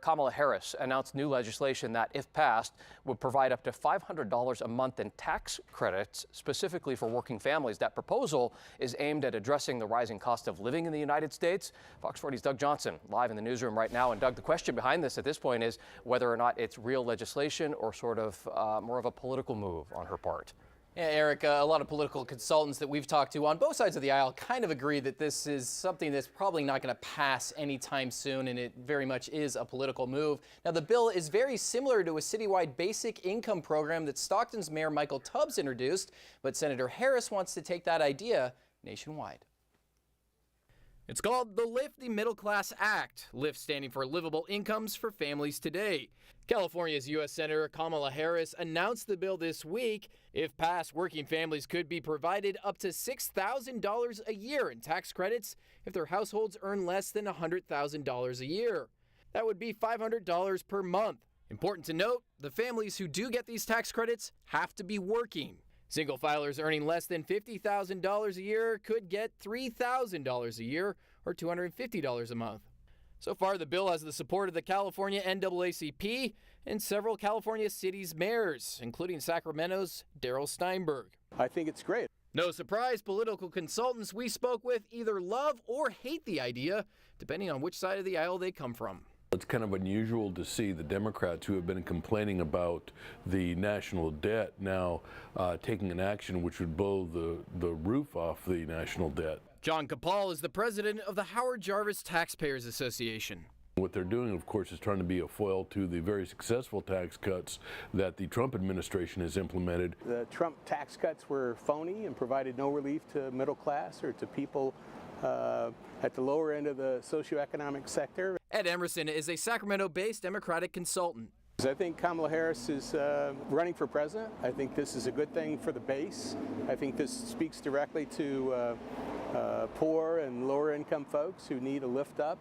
Kamala Harris announced new legislation that, if passed, would provide up to $500 a month in tax credits specifically for working families. That proposal is aimed at addressing the rising cost of living in the United States. Fox 40's Doug Johnson live in the newsroom right now. And Doug, the question behind this at this point is whether or not it's real legislation or sort of more of a political move on her part. Yeah, Eric, a lot of political consultants that we've talked to on both sides of the aisle kind of agree that this is something that's probably not going to pass anytime soon, and it very much is a political move. Now, the bill is very similar to a citywide basic income program that Stockton's Mayor Michael Tubbs introduced, but Senator Harris wants to take that idea nationwide. It's called the Lift the Middle Class Act, LIFT standing for Livable Incomes for Families Today. California's U.S. Senator Kamala Harris announced the bill this week. If passed, working families could be provided up to $6,000 a year in tax credits if their households earn less than $100,000 a year. That would be $500 per month. Important to note, the families who do get these tax credits have to be working. Single filers earning less than $50,000 a year could get $3,000 a year or $250 a month. So far, the bill has the support of the California NAACP and several California cities' mayors, including Sacramento's Darrell Steinberg. I think it's great. No surprise, political consultants we spoke with either love or hate the idea, depending on which side of the aisle they come from. It's kind of unusual to see the Democrats who have been complaining about the national debt now taking an action which would blow the roof off the national debt. John Capal is the president of the Howard Jarvis Taxpayers Association. What they're doing, of course, is trying to be a foil to the very successful tax cuts that the Trump administration has implemented. The Trump tax cuts were phony and provided no relief to middle class or to people at the lower end of the socioeconomic sector. Ed Emerson is a Sacramento-based Democratic consultant. I think Kamala Harris is running for president. I think this is a good thing for the base. I think this speaks directly to poor and lower income folks who need a lift up.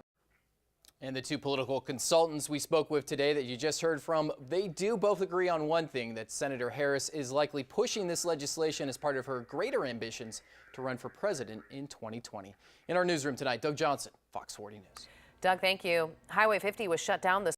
And the two political consultants we spoke with today that you just heard from, they do both agree on one thing, that Senator Harris is likely pushing this legislation as part of her greater ambitions to run for president in 2020. In our newsroom tonight, Doug Johnson, Fox 40 News. Doug, thank you. Highway 50 was shut down this